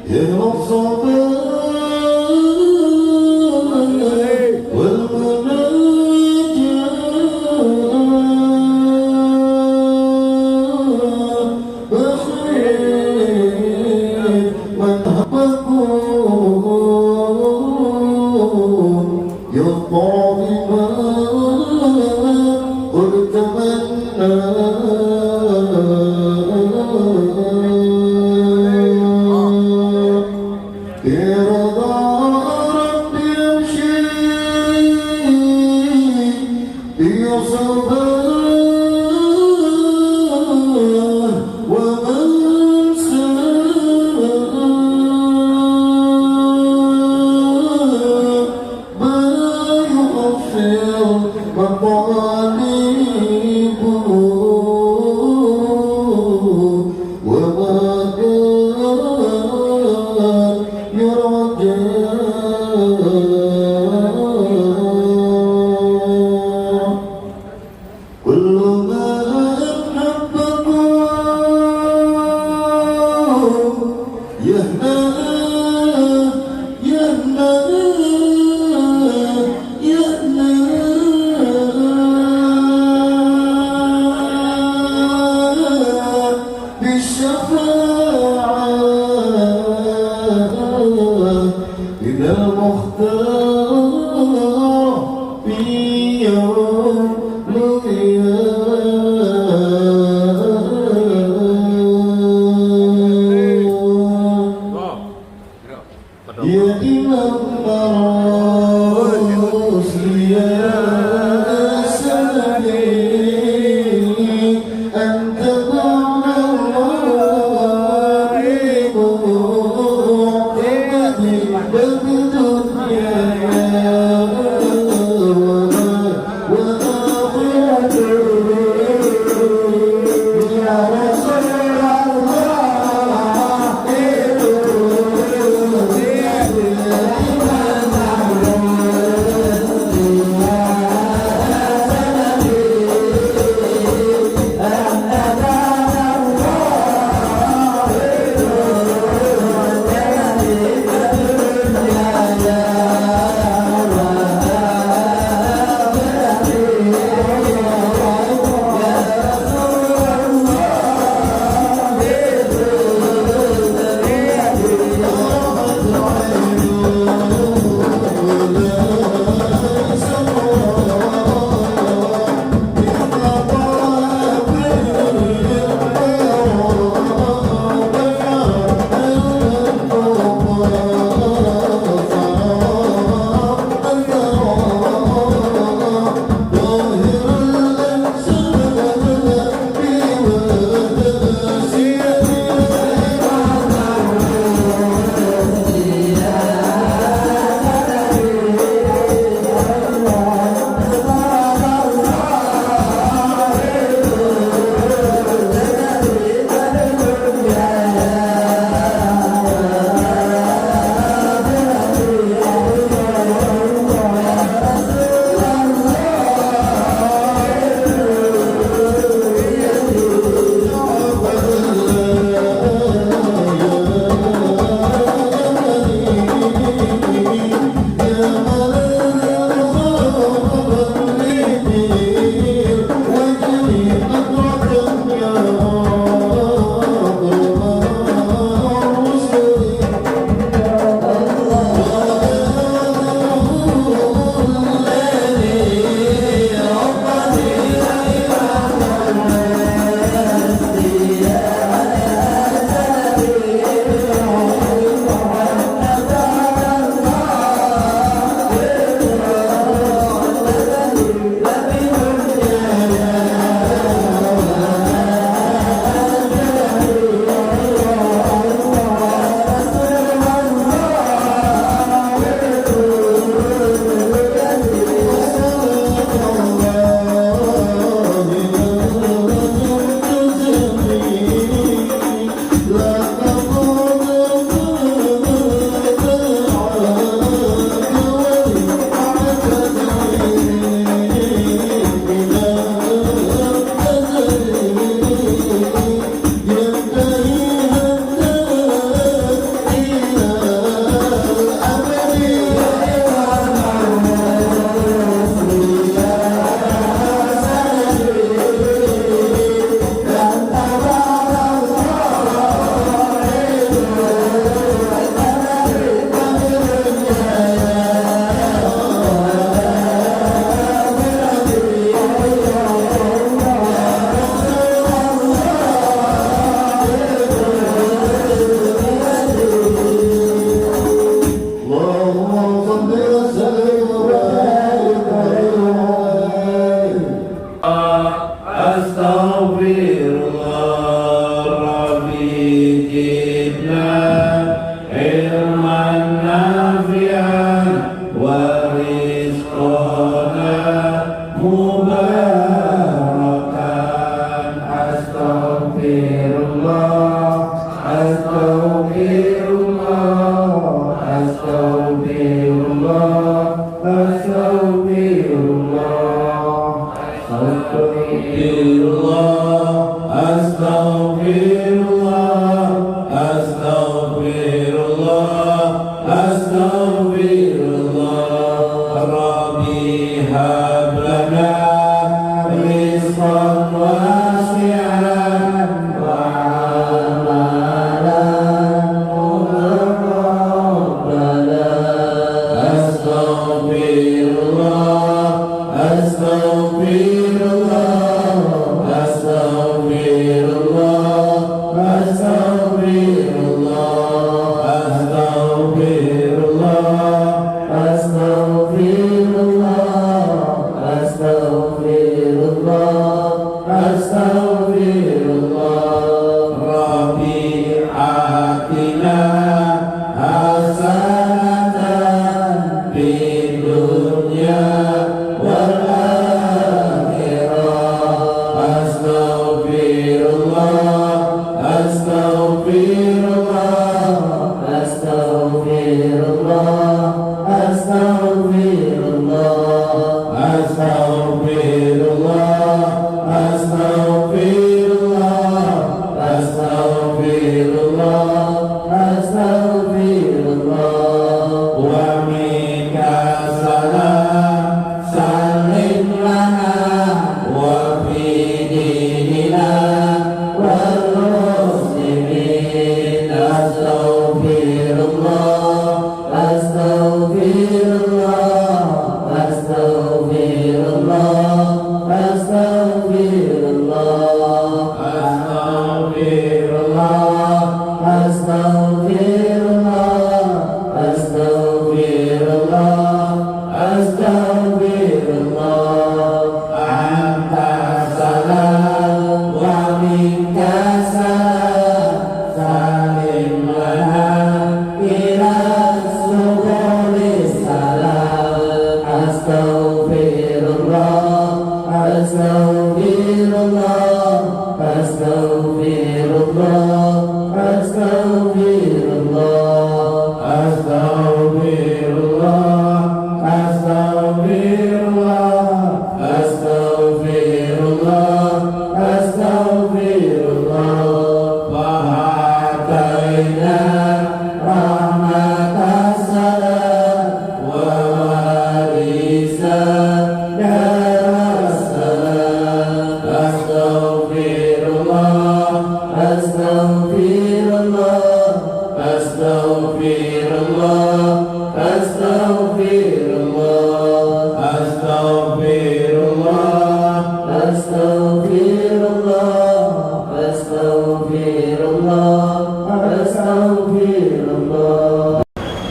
Yeah.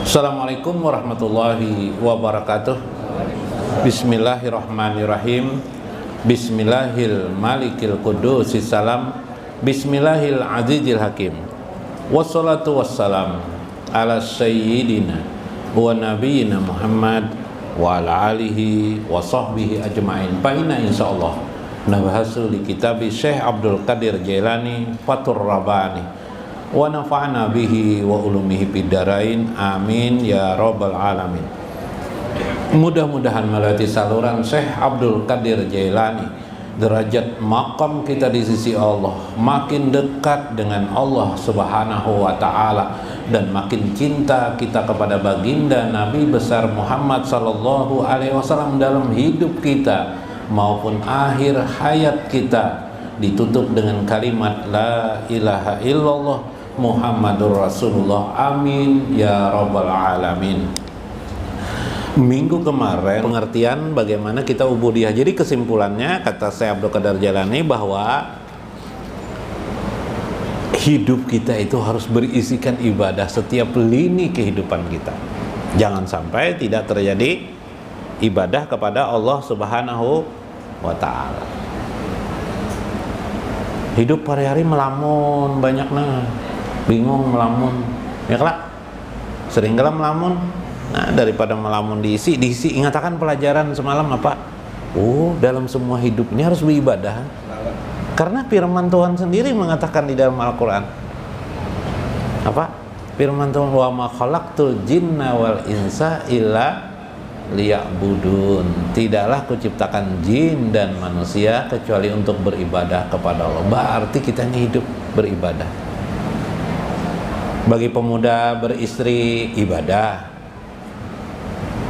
Assalamualaikum warahmatullahi wabarakatuh. Bismillahirrahmanirrahim. Bismillahil malikil qudusis salam. Bismillahil azizil hakim. Wassalatu wassalam ala sayyidina wa nabiyina Muhammad wa ala alihi wa sahbihi ajma'in. Fa inna insyaallah nabahasu li kitabi Syekh Abdul Qadir Jailani Fathur Rabbani wa nafa'na bihi wa ulumihi bidarain, amin ya rabbal alamin. Mudah-mudahan melalui saluran Syekh Abdul Qadir Jailani, derajat maqam kita di sisi Allah makin dekat dengan Allah Subhanahu wa ta'ala, dan makin cinta kita kepada baginda Nabi besar Muhammad sallallahu alaihi wasallam dalam hidup kita maupun akhir hayat kita, ditutup dengan kalimat la ilaha illallah Muhammadur Rasulullah, amin ya rabbal alamin. Minggu kemarin pengertian bagaimana kita ubudiyah. Jadi kesimpulannya kata Syekh Abdul Qadir Jailani bahwa hidup kita itu harus berisikan ibadah setiap lini kehidupan kita. Jangan sampai tidak terjadi ibadah kepada Allah Subhanahu wa ta'ala. Hidup hari-hari melamun banyak bingung melamun, ya kelak sering gelam melamun. Nah, daripada melamun diisi ingatakan pelajaran semalam apa? Dalam semua hidup ini harus beribadah. Karena firman Tuhan sendiri mengatakan di dalam Al-Qur'an. Apa? Firman Tuhan, wa ma khalaqtul jinna wal insa illa liya'budun. Tidaklah kuciptakan jin dan manusia kecuali untuk beribadah kepada Allah. Berarti kita ini hidup beribadah. Bagi pemuda beristri ibadah,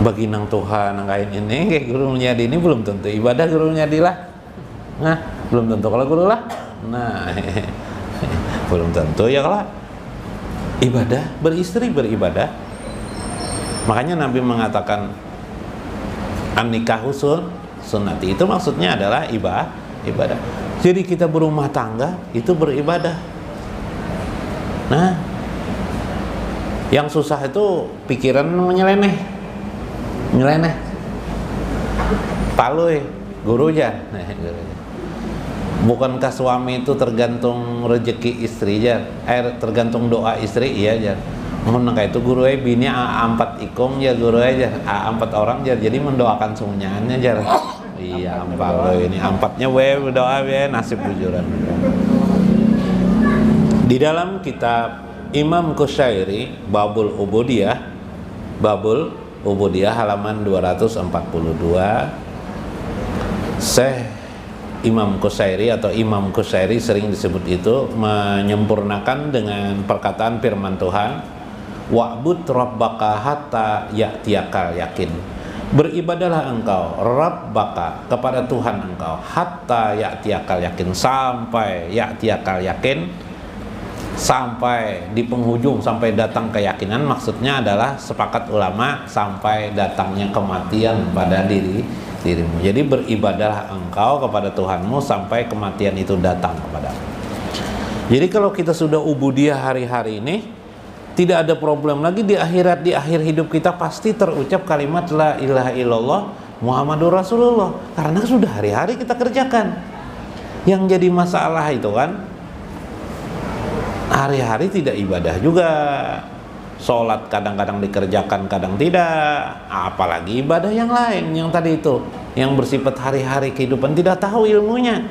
bagi nang Tuhan nangkain ini kayak guru nyadi ini belum tentu ibadah guru nyadi lah. Nah, belum tentu kalau guru lah. Nah, belum tentu ya kalau ibadah beristri beribadah. Makanya Nabi mengatakan an-nikahu sunnati, itu maksudnya adalah ibadah. Jadi kita berumah tangga itu beribadah. Nah, yang susah itu pikiran menyeleneh palui guru aja. Bukankah suami itu tergantung rezeki istri aja, tergantung doa istri, iya aja. Menengah itu guru bini A4 ikom ya guru aja A4 orang jar, jadi mendoakan semuanya jar. Iya ampal ini A4-nya berdoa nasib bujuran. Di dalam kitab Imam Qushairi Babul Ubudiyah halaman 242, Syekh Imam Qushairi atau Imam Qushairi sering disebut itu menyempurnakan dengan perkataan firman Tuhan, wa'bud rabbaka hatta ya'tiyakal yakin. Beribadahlah engkau rabbaka kepada Tuhan engkau hatta ya'tiyakal yakin, sampai ya'tiyakal yakin, sampai di penghujung, sampai datang keyakinan. Maksudnya adalah sepakat ulama sampai datangnya kematian pada dirimu. Jadi beribadahlah engkau kepada Tuhanmu sampai kematian itu datang kepadamu. Jadi kalau kita sudah ubudiyah hari-hari ini, tidak ada problem lagi di akhirat. Di akhir hidup kita pasti terucap kalimat la ilaha illallah Muhammadur Rasulullah, karena sudah hari-hari kita kerjakan. Yang jadi masalah itu kan hari-hari tidak ibadah juga. Sholat kadang-kadang dikerjakan, kadang tidak. Apalagi ibadah yang lain, yang tadi itu, yang bersifat hari-hari kehidupan, tidak tahu ilmunya.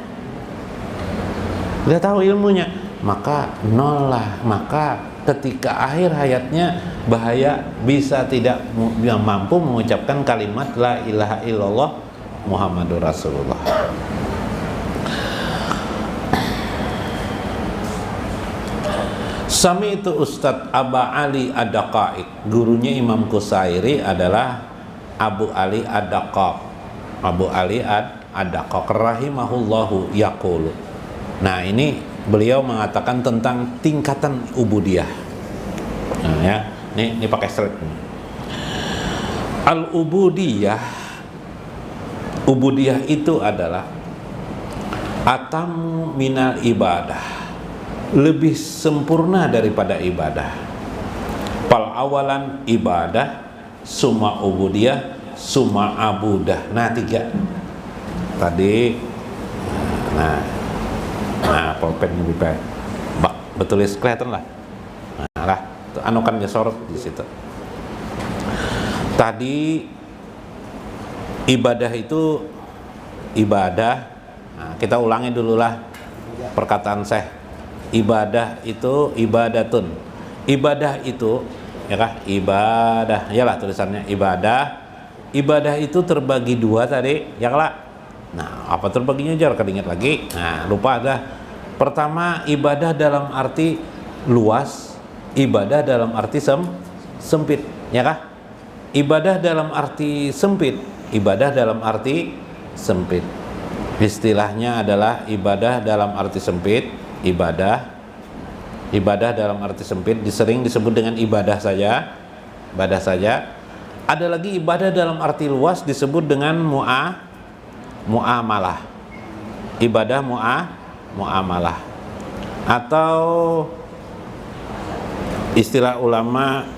Tidak tahu ilmunya, maka nol lah. Maka ketika akhir hayatnya bahaya, bisa tidak mampu mengucapkan kalimat la ilaha illallah Muhammadur Rasulullah. Sami itu Ustadz Aba Ali Ad-Daqaiq, gurunya Imam Qushairi adalah Abu Ali Ad-Daqaiq. Abu Ali Ad-Daqaiq rahimahullahu yaqulu. Nah, ini beliau mengatakan tentang tingkatan ubudiyah. Nah, ya, ini pakai slide. Al-ubudiyah, ubudiyah itu adalah atamu minal ibadah, lebih sempurna daripada ibadah. Pal awalan ibadah, summa ubudiyah, summa abudah. Nah, 3 tadi. Nah, pulpen lebih baik. Betul, kelihatan lah. Nah, lah, anukan sorot di situ. Tadi ibadah itu ibadah. Nah, kita ulangi dulu lah perkataan Syekh. Ibadah itu ibadatun. Ibadah itu, ya kah? Ibadah. Yalah tulisannya ibadah. Ibadah itu terbagi 2 tadi, ya kah? Nah, apa terbaginya jar? Ingat lagi. Nah, lupa dah. Pertama, ibadah dalam arti luas, ibadah dalam arti sempit, ya kah? Ibadah dalam arti sempit, ibadah dalam arti sempit. Istilahnya adalah ibadah dalam arti sempit. Ibadah dalam arti sempit sering disebut dengan ibadah saja. Ada lagi ibadah dalam arti luas disebut dengan muamalah. Ibadah muamalah. Atau istilah ulama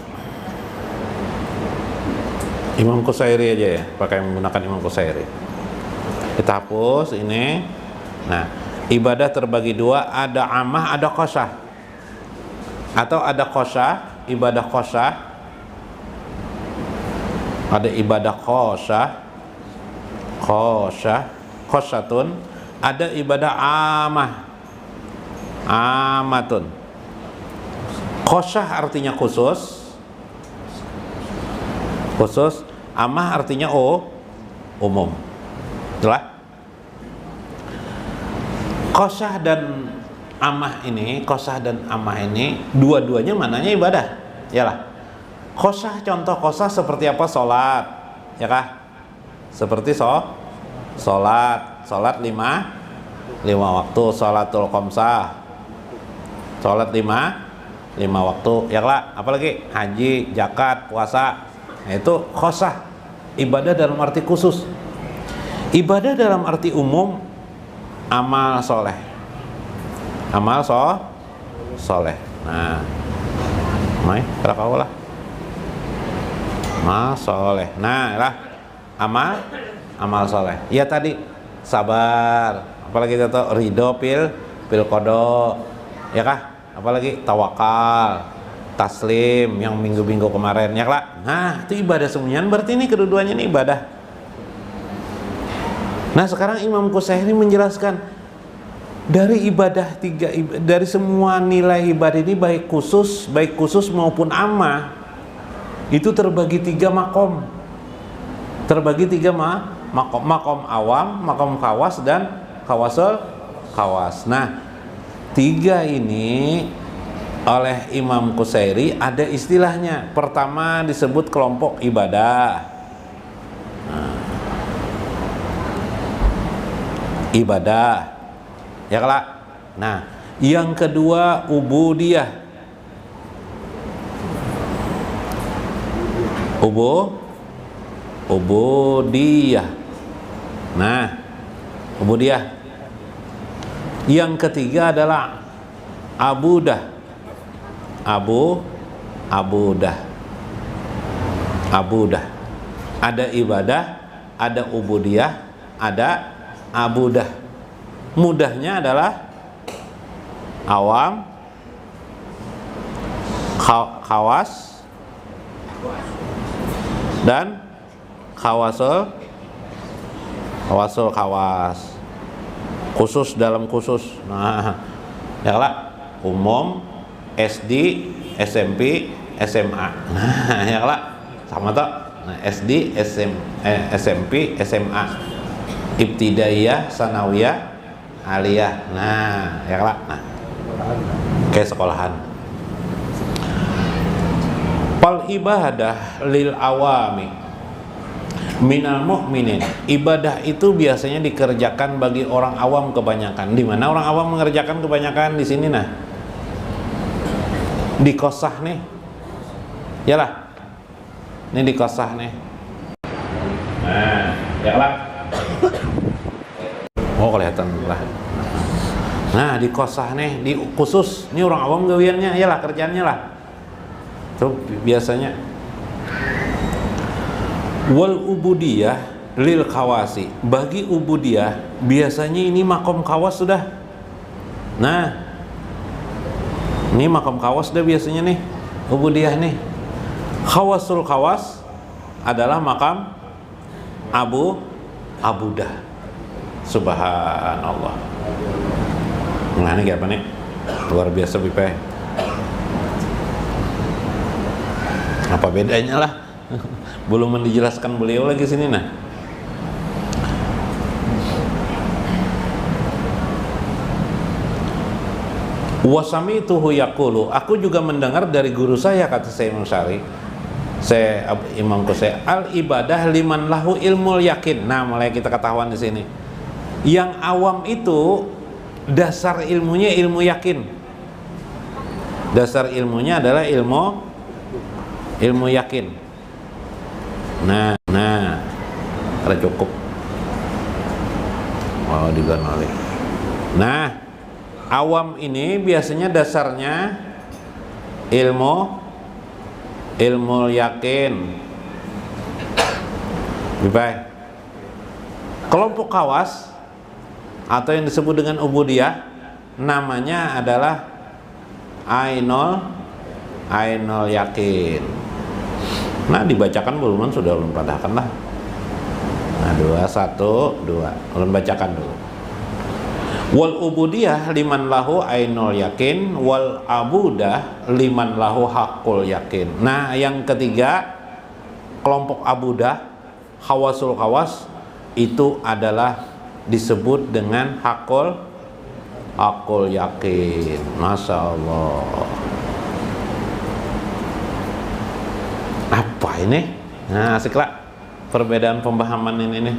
Imam Qushairi aja ya, pakai menggunakan Imam Qushairi. Kita hapus ini. Nah, ibadah terbagi 2, ada amah, ada qasah. Atau ada qasah, ibadah qasah. Ada ibadah qasatun. Ada ibadah amatun. Qasah artinya khusus. Amah artinya umum. Jelas? Qasah dan amah ini, dua-duanya mananya ibadah. Yalah. Qasah, contoh qasah seperti apa? Salat, ya kah? Seperti salat 5 waktu, salatul khamsah. Salat 5 waktu, ya kah? Apalagi haji, zakat, puasa. Nah, itu qasah. Ibadah dalam arti khusus. Ibadah dalam arti umum, amal soleh. Nah, mai berapa lah? Amal soleh. Nah, lah amal soleh. Ya tadi sabar. Apalagi kita tahu ridho pil qada. Ya kah? Apalagi tawakal, taslim yang minggu-minggu kemarin, ya kah? Nah, itu ibadah semuanya. Berarti ini kedua-duanya ini ibadah. Nah, sekarang Imam Qushairi menjelaskan Dari ibadah dari semua nilai ibadah ini baik khusus maupun ammah itu terbagi 3 makom. Terbagi 3 makom. Makom awam, makom khawas, dan khawasul khawas. Nah, 3 ini oleh Imam Qusairi ada istilahnya. Pertama disebut kelompok ibadah. Ibadah, ya kelak. Nah, yang kedua ubudiyah. Ubudiyah. Nah, ubudiyah. Yang ketiga adalah abudah. Abudah. Ada ibadah, ada ubudiyah, ada abudah. Mudahnya adalah awam, khawas, dan khawasul khawas. Khusus dalam khusus. Nah, ya lah, umum, SD, SMP, SMA. Nah, ya lah, sama toh. Nah, SD, SMP, SMA. Ibtidaiyah, sanawiyah, aliyah. Nah, ya lah. Nah, kayak sekolahan. Fal ibadah lil awami minal mu'minin. Ibadah itu biasanya dikerjakan bagi orang awam kebanyakan. Di mana orang awam mengerjakan kebanyakan? Di sini nah. Di kosah nih. Yalah. Ini di kosah nih. Nah, yalah. Oh, kelihatan lah. Nah, di kosah nih, di khusus. Ini orang awam gawiannya, yalah kerjaannya lah. Tuh biasanya. Wal ubudiyah lil khawasi. Bagi ubudiyah biasanya ini makom khawas sudah. Nah, ini makom khawas sudah biasanya nih. Ubudiyah nih. Khawasul khawas adalah makam abudah. Subhanallah. Nah, ini kayak apa nih? Luar biasa Bipe. Apa bedanya lah? Belum dijelaskan beliau lagi sini nah. Wasamituhu yaqulu. Aku juga mendengar dari guru saya, kata saya Imam Syari. Saya Imam Qusairi, al ibadah liman lahu ilmul yakin. Nah, mulai kita ketahuan di sini. Yang awam itu dasar ilmunya ilmu yakin. Dasar ilmunya adalah ilmu yakin. Nah, ada cukup. Mau diganoli. Nah, awam ini biasanya dasarnya ilmu yakin. Baik. Kelompok khawas atau yang disebut dengan ubudiyah namanya adalah ainul yakin. Nah, dibacakan belum? Sudah ulun padahkan lah. Nah, 2, 1, 2. Ulun bacakan dulu. Wal ubudiyah liman lahu ainul yakin, wal abudah liman lahu hakul yakin. Nah, yang ketiga kelompok abudah, khawasul khawas, itu adalah disebut dengan hakul yakin. Masya Allah. Apa ini? Nah, asik lah perbedaan pemahaman ini nih.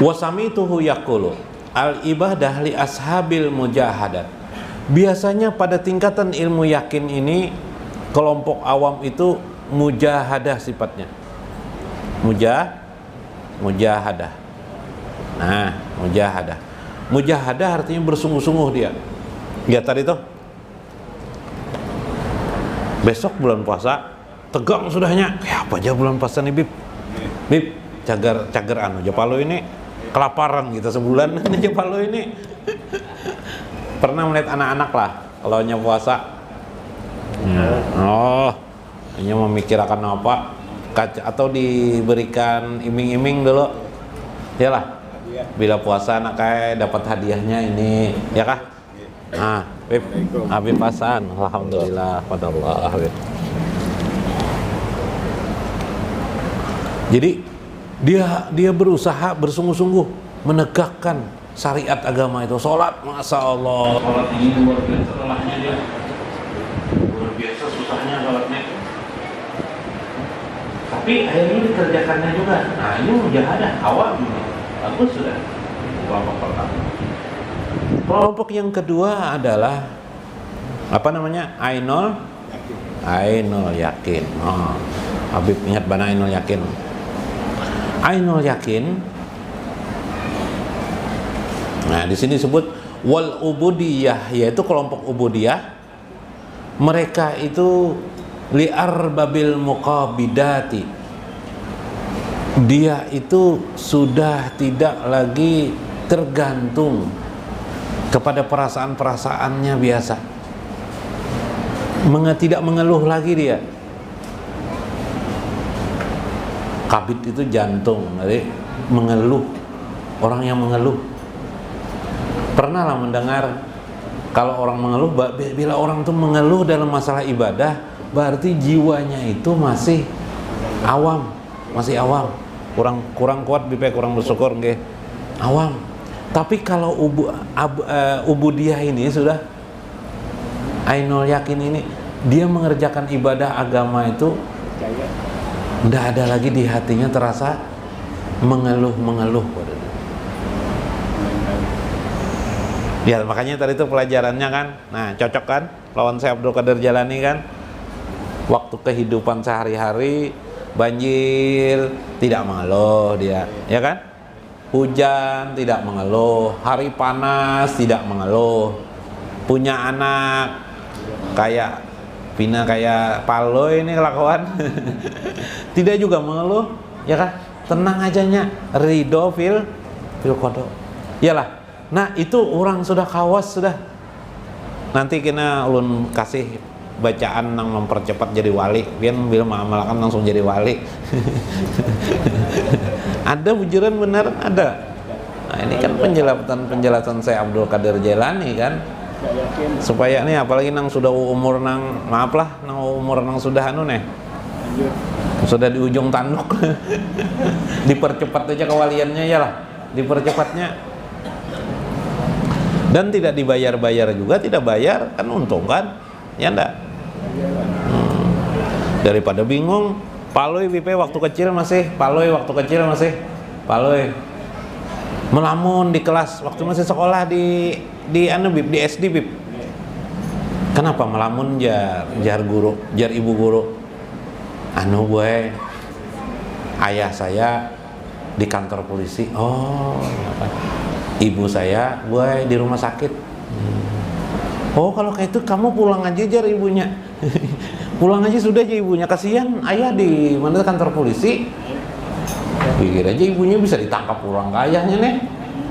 Wasamituhu yaqulu al ibadah li ashabil mujahadat. Biasanya pada tingkatan ilmu yakin ini kelompok awam itu mujahadah sifatnya. Mujahadah. Nah, mujahadah artinya bersungguh-sungguh dia. Ya tadi tuh. Besok bulan puasa tegang sudahnya. Ya apa aja bulan puasa nih Bib cagar anu Japalo ini kelaparan gitu sebulan nih Japalo ini. Pernah melihat anak-anak lah kalau nya puasa. Oh, hanya memikirkan apa atau diberikan iming-iming dulu. Iyalah. Bila puasa anak kayak dapat hadiahnya ini, ya kah? Ah, Habib Hasan, alhamdulillah pada Allah. Jadi dia berusaha bersungguh-sungguh menegakkan syariat agama itu. Sholat, masya Allah. Sholat ini luar biasa lelahnya dia. Luar biasa susahnya sholatnya. Tapi akhirnya dikerjakannya juga. Nah ini mujahadah awal ini. Bagus sudah. Kelompok pertama. Kelompok yang kedua adalah apa namanya? Ainul yakin. Oh, Habib ingat bana Ainul yakin. Ainul yakin. Nah, di sini disebut wal ubudiyah, yaitu kelompok ubudiyah. Mereka itu li'ar babil muqabidati. Dia itu sudah tidak lagi tergantung kepada perasaan-perasaannya biasa. Tidak mengeluh lagi dia. Kabid itu jantung, jadi mengeluh. Orang yang mengeluh. Pernahlah mendengar kalau orang mengeluh, bila orang itu mengeluh dalam masalah ibadah, berarti jiwanya itu masih awam, kurang kuat, kurang bersyukur, nggih. Awam. Tapi kalau ubudiyah ini sudah ainul yakin ini, dia mengerjakan ibadah agama itu tidak ada lagi di hatinya terasa mengeluh. Ya makanya tadi itu pelajarannya kan, nah cocok kan lawan saya Abdul Qadir Jalani kan. Waktu kehidupan sehari-hari banjir tidak mengeluh dia, ya kan? Hujan tidak mengeluh, hari panas tidak mengeluh. Punya anak kayak Pina kayak Palo ini kelakuan tidak juga mengeluh, ya kan? Tenang ajanya, ridho fil qada. Iyalah. Nah, itu orang sudah kawas sudah. Nanti kena ulun kasih bacaan yang mempercepat jadi wali. Biar bila mengamalkan langsung jadi wali. Ada bujuran benar ada. Nah, ini kan penjelasan saya Abdul Qadir Jailani kan. Supaya nih apalagi nang sudah umur nang umur nang sudah sudah di ujung tanduk. Dipercepat aja kewaliannya ya lah, dipercepatnya. Dan tidak dibayar juga, tidak bayar kan untung kan, ya enggak? Daripada bingung, paloi BP waktu kecil masih melamun di kelas waktu masih sekolah di SD Bib. Kenapa melamun jar ibu guru? Gue ayah saya di kantor polisi. Oh, ibu saya gue di rumah sakit. Oh, kalau kayak itu kamu pulang aja jar ibunya. Pulang aja sudah aja ibunya, kasihan ayah di mana kantor polisi. Pikir aja ibunya bisa ditangkap pulang ke ayahnya nih.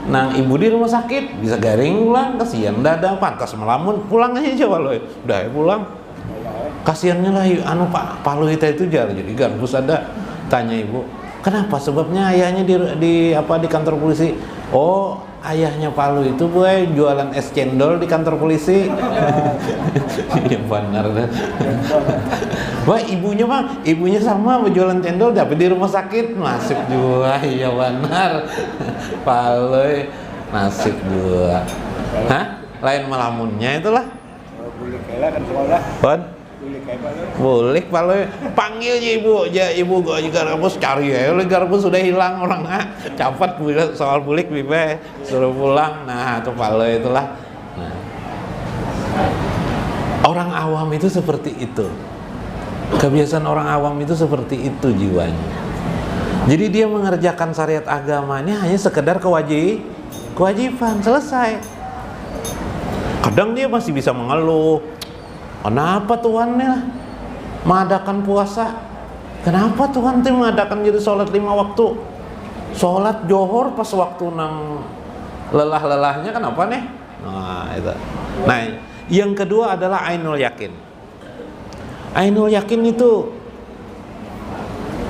Nang ibu di rumah sakit bisa garing pulang, kasihan dada pantas melamun, pulang aja walau udah ya pulang. Kasihannya lah Pak Palu itu jar jadi garbus ada. Tanya ibu, kenapa? Sebabnya ayahnya di kantor polisi. Oh, ayahnya Palu itu boy jualan es cendol di kantor polisi. Ya benar dah. Wah, ibunya sama jualan cendol tapi di rumah sakit. Nasib juga, iya benar. Palu nasib juga. Hah? Lain melamunnya itulah. Boleh kela kan sekolah. Bon? Boleh Palu. Panggil ibu gua juga garbus cari ya. Oleh garbus sudah hilang orang cepat soal bulik bibe suruh pulang. Nah, itu Palu itulah. Nah. Orang awam itu seperti itu. Kebiasaan orang awam itu seperti itu jiwanya. Jadi dia mengerjakan syariat agamanya hanya sekedar kewajiban, selesai. Kadang dia masih bisa mengeluh. Kenapa Tuhan mengadakan puasa? Kenapa Tuhan mengadakan jadi sholat 5 waktu? Sholat johor pas waktu nang lelah-lelahnya kenapa nih? Nah, itu. Nah, yang kedua adalah ainul yakin. Ainul yakin itu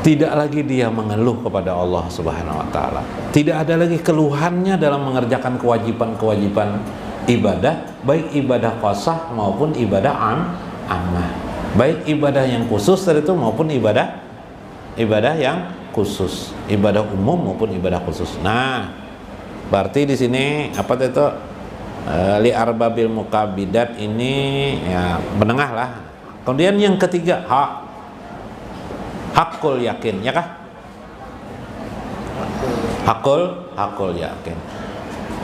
Tidak lagi dia mengeluh kepada Allah Subhanahu wa taala. Tidak ada lagi keluhannya dalam mengerjakan kewajiban-kewajiban ibadah, baik ibadah qasah maupun ibadah ammah. Baik ibadah yang khusus dari itu maupun ibadah yang khusus, ibadah umum maupun ibadah khusus. Nah, berarti di sini apa itu li arbabil muqabbidat ini ya menengah lah. Kemudian yang ketiga hakul yakin, ya kah? Hakul yakin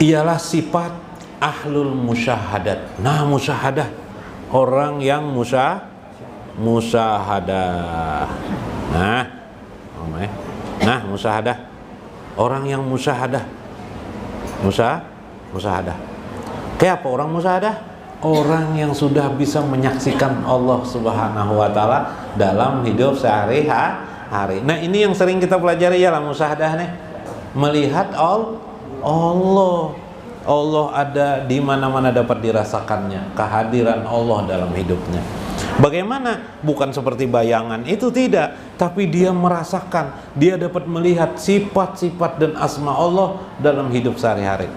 ialah sifat ahlul musyahadat. Nah, musyahadah, orang yang musyahadah. Nah, musyahadah, orang yang musyahadah. Musyahadah. Kayak apa orang musyahadah? Orang yang sudah bisa menyaksikan Allah Subhanahu wa taala dalam hidup sehari-hari. Nah, ini yang sering kita pelajari ya musyahadah nih. Melihat Allah ada di mana-mana dapat dirasakannya, kehadiran Allah dalam hidupnya. Bagaimana? Bukan seperti bayangan, itu tidak, tapi dia merasakan, dia dapat melihat sifat-sifat dan asma Allah dalam hidup sehari-hari.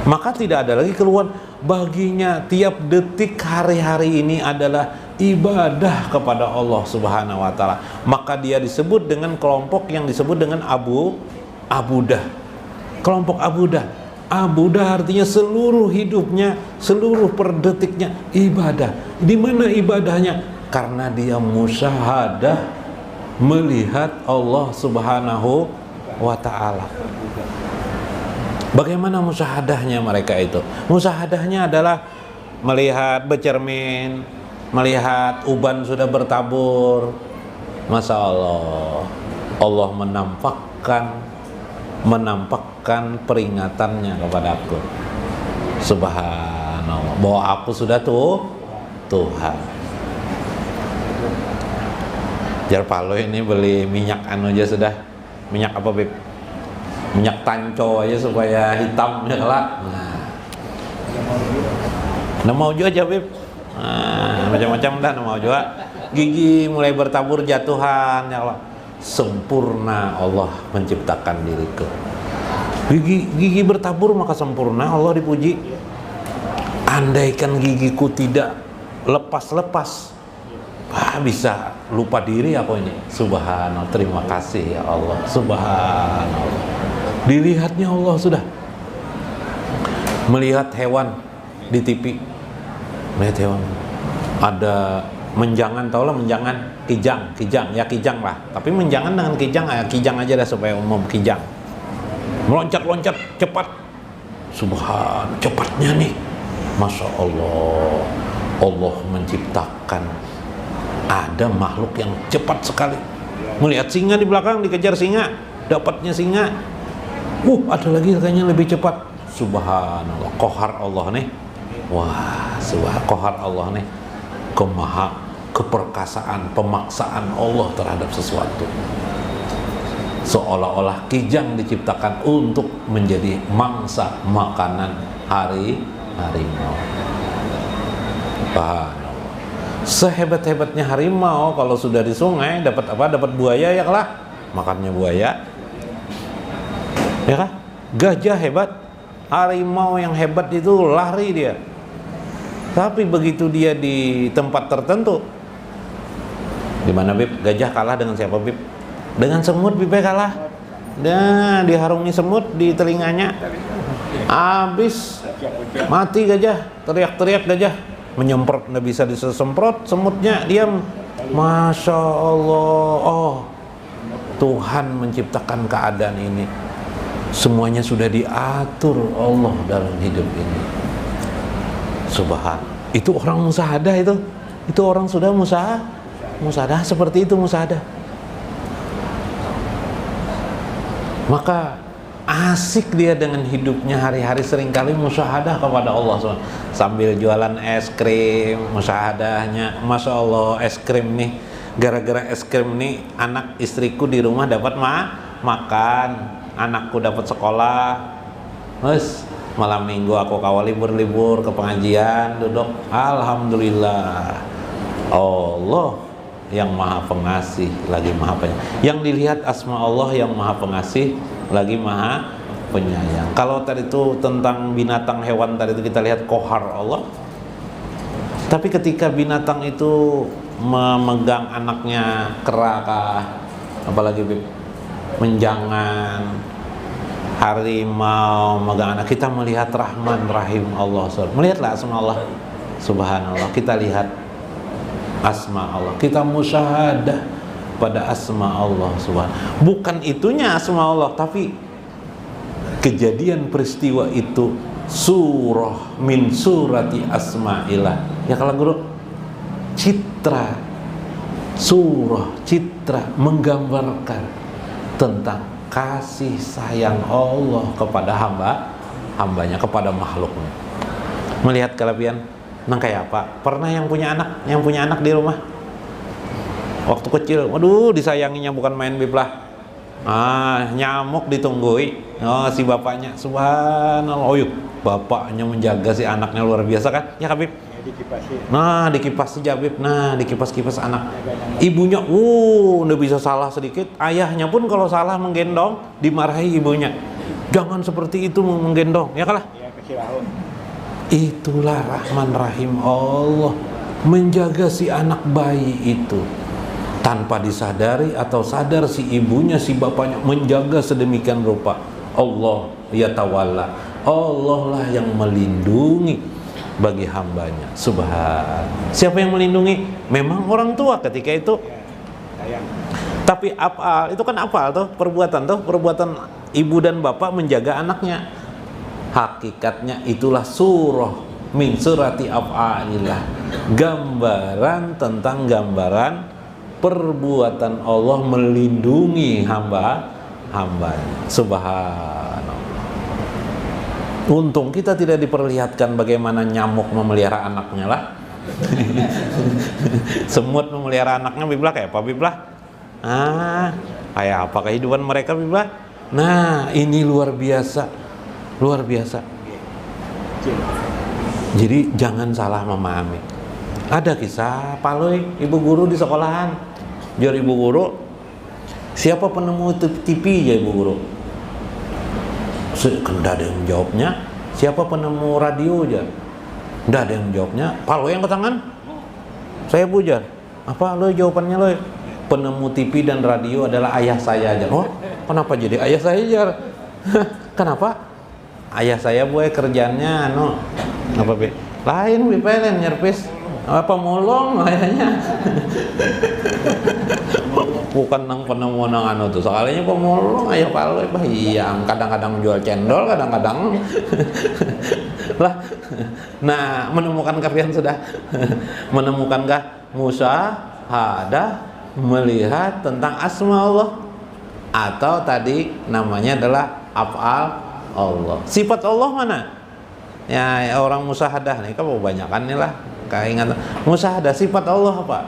Maka tidak ada lagi keluhan, baginya tiap detik hari-hari ini adalah ibadah kepada Allah Subhanahu wa taala. Maka dia disebut dengan kelompok yang disebut dengan abudah. Kelompok abudah. Abudah artinya seluruh hidupnya, seluruh perdetiknya ibadah. Di mana ibadahnya? Karena dia musyahadah melihat Allah Subhanahu wa taala. Bagaimana musyahadahnya mereka itu? Musyahadahnya adalah melihat bercermin, melihat uban sudah bertabur. Masya Allah, Allah menampakkan peringatannya kepada aku. Subhanallah, bahwa aku sudah Tuhan. Jar Palo ini beli minyak anu aja sudah. Minyak apa, Beb? Minyak tanco aja supaya hitam ya kelak. Nah mau juga aja, Beb. Nah, macam-macam dah mau juga. Gigi mulai bertabur jatuhan ya Allah. Sempurna Allah menciptakan diriku. Gigi bertabur maka sempurna Allah dipuji. Andaikan gigiku tidak lepas-lepas, bisa lupa diri aku ini. Subhanallah, terima kasih ya Allah. Subhanallah. Dilihatnya Allah sudah. Melihat hewan di TV, melihat hewan ada menjangan, tau lah menjangan, kijang lah. Tapi menjangan dengan kijang aja dah supaya umum, kijang. Meloncat-loncat cepat. Subhan, cepatnya nih. Masya Allah. Allah menciptakan ada makhluk yang cepat sekali. Melihat singa di belakang, dikejar singa, dapatnya singa. Ada lagi kayaknya lebih cepat. Subhanallah, qahar Allah nih. Wah, qahar Allah nih. Keperkasaan, pemaksaan Allah terhadap sesuatu. Seolah-olah kijang diciptakan untuk menjadi mangsa makanan harimau. Sehebat-hebatnya harimau kalau sudah di sungai dapat apa? Dapat buaya ya lah. Makannya buaya. Ya kah? Gajah hebat. Harimau yang hebat itu lari dia. Tapi begitu dia di tempat tertentu, di mana, Bib? Gajah kalah dengan siapa, Bib? Dengan semut, Bib, kalah. Nah, diharungi semut di telinganya. Habis mati gajah, teriak-teriak gajah. Menyemprot, nggak bisa disemprot, semutnya diam. Masya Allah. Tuhan menciptakan keadaan ini. Semuanya sudah diatur Allah dalam hidup ini. Subhan. Itu orang musyahadah itu. Itu orang sudah musyahadah seperti itu musyahadah. Maka asik dia dengan hidupnya hari-hari, seringkali musyahadah kepada Allah SWT. Sambil jualan es krim, musyahadahnya. Masya Allah, es krim nih. Gara-gara es krim nih, anak istriku di rumah dapat makan. Anakku dapat sekolah. Malam minggu aku kawal libur ke pengajian, duduk. Alhamdulillah. Allah yang maha pengasih lagi maha penyayang. Yang dilihat asma Allah yang maha pengasih lagi maha penyayang. Kalau tadi itu tentang binatang hewan tadi itu kita lihat kohar Allah. Tapi ketika binatang itu memegang anaknya kerakah, apalagi menjangan, harimau megang anak, kita melihat Rahman Rahim Allah. Melihatlah asma Allah subhanallah, kita lihat asma Allah, kita musyahadah pada asma Allah subhanallah. Bukan itunya asma Allah, tapi kejadian peristiwa itu surah min surati asma'illah. Ya kalau guru, citra, surah, citra menggambarkan tentang kasih sayang Allah kepada hambanya, kepada makhluknya. Melihat kelebihan, nang kayak apa? Pernah yang punya anak di rumah waktu kecil, waduh disayanginya bukan main biblah. Nyamuk ditunggui, si bapaknya, subhanallah, bapaknya menjaga si anaknya luar biasa kan? Ya Habib. Dikipasi Jabib, dikipas-kipas anak. Ibunya, udah bisa salah sedikit. Ayahnya pun kalau salah menggendong, dimarahi ibunya. Jangan seperti itu menggendong, ya kalah. Itulah Rahman Rahim Allah, menjaga si anak bayi itu. Tanpa disadari atau sadar si ibunya, si bapaknya menjaga sedemikian rupa. Allah ya tawalla, Allah lah yang melindungi bagi hambanya. Subhan. Siapa yang melindungi? Memang orang tua ketika itu. Tapi afal itu kan afal tuh, perbuatan ibu dan bapak menjaga anaknya. Hakikatnya itulah surah min surati af'alillah, gambaran tentang gambaran perbuatan Allah melindungi hambanya. Subhanallah. Untung kita tidak diperlihatkan bagaimana nyamuk memelihara anaknya lah. Semut memelihara anaknya biblah kayak apa biblah? Kayak apa kehidupan mereka biblah? Nah, ini luar biasa. Luar biasa. Jadi jangan salah memahami. Ada kisah Paloi, ibu guru di sekolahan. Jor ibu guru, siapa penemu TV ya ibu guru? Tidak ada yang menjawabnya. Siapa penemu radio aja? Tidak ada yang menjawabnya. Paloi yang ke tangan. Saya bujar. Apa lo jawabannya lo? Penemu TV dan radio adalah ayah saya aja. Oh, kenapa jadi ayah saya aja? Kenapa? Ayah saya boy kerjanya apa be? Lain be pelen nyerpis apa molong ayahnya. Bukan nang penemu nang tuh sekalinya pemolong ayah Paloi yang kadang-kadang jual cendol, kadang-kadang lah. Nah, menemukan kalian sudah menemukankah musyahadah melihat tentang asma Allah, atau tadi namanya adalah af'al Allah. Sifat Allah mana? Ya orang musyahadah nih, kan kebanyakan nih lah keingetan. Musyahadah sifat Allah apa?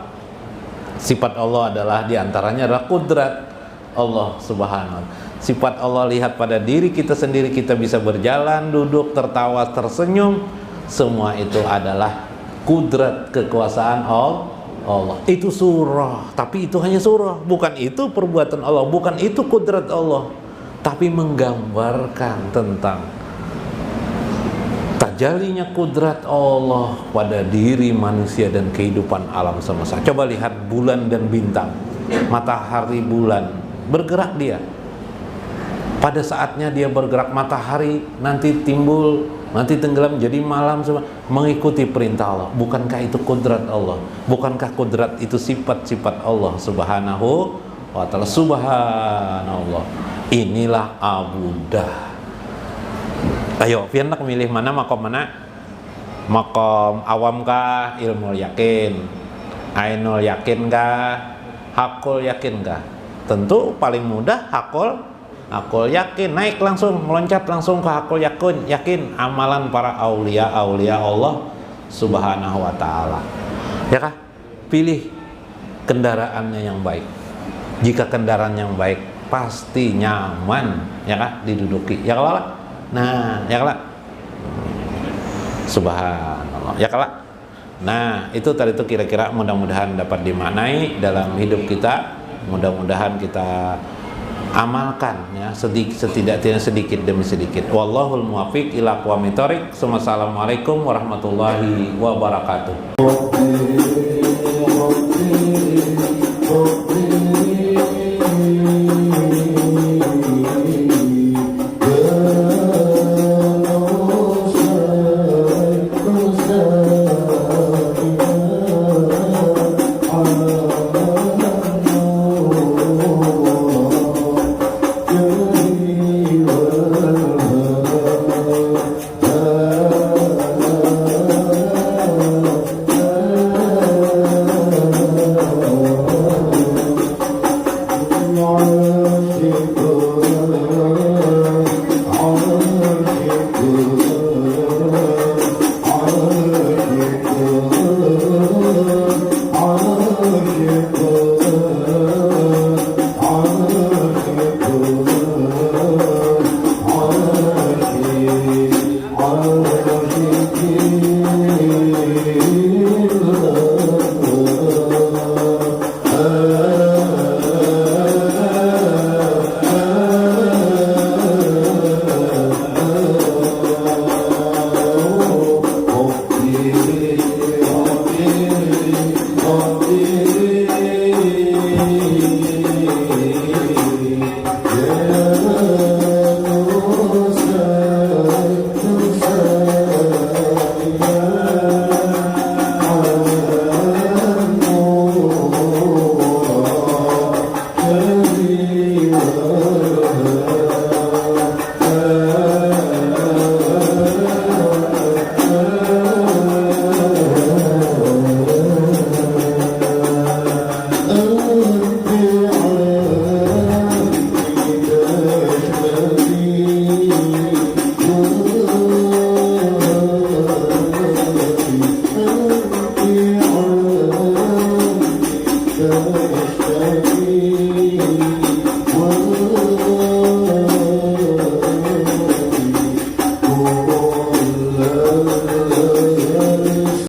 Sifat Allah adalah diantaranya adalah kudrat Allah subhanahu. Sifat Allah lihat pada diri kita sendiri, kita bisa berjalan, duduk, tertawa, tersenyum. Semua itu adalah kudrat kekuasaan Allah. Itu surah, tapi itu hanya surah. Bukan itu perbuatan Allah, bukan itu kudrat Allah, tapi menggambarkan tentang tajalinya kudrat Allah pada diri manusia dan kehidupan alam semesta. Coba lihat bulan dan bintang, matahari, bulan, bergerak dia. Pada saatnya dia bergerak, matahari nanti timbul, nanti tenggelam jadi malam, semua mengikuti perintah Allah. Bukankah itu kudrat Allah? Bukankah kudrat itu sifat-sifat Allah subhanahu wa ta'ala? Subhanallah. Inilah abudah. Ayo, pian nak milih mana, makom mana? Makom awam kah, ilmu yakin? Ainul yakin kah? Hakul yakin kah? Tentu paling mudah hakul yakin, naik langsung, meloncat langsung ke hakul yakin, amalan para aulia Allah subhanahu wa ta'ala. Ya kah? Pilih kendaraannya yang baik. Jika kendaraan yang baik, pasti nyaman, ya kah? Diduduki, ya kalau nah, ya kala subhanallah, ya kala Nah, itu tadi itu kira-kira mudah-mudahan dapat dimaknai dalam hidup kita. Mudah-mudahan kita amalkan ya, setidaknya sedikit demi sedikit. Wallahul muwaffiq ila aqwamit thoriq. Wassalamualaikum warahmatullahi wabarakatuh.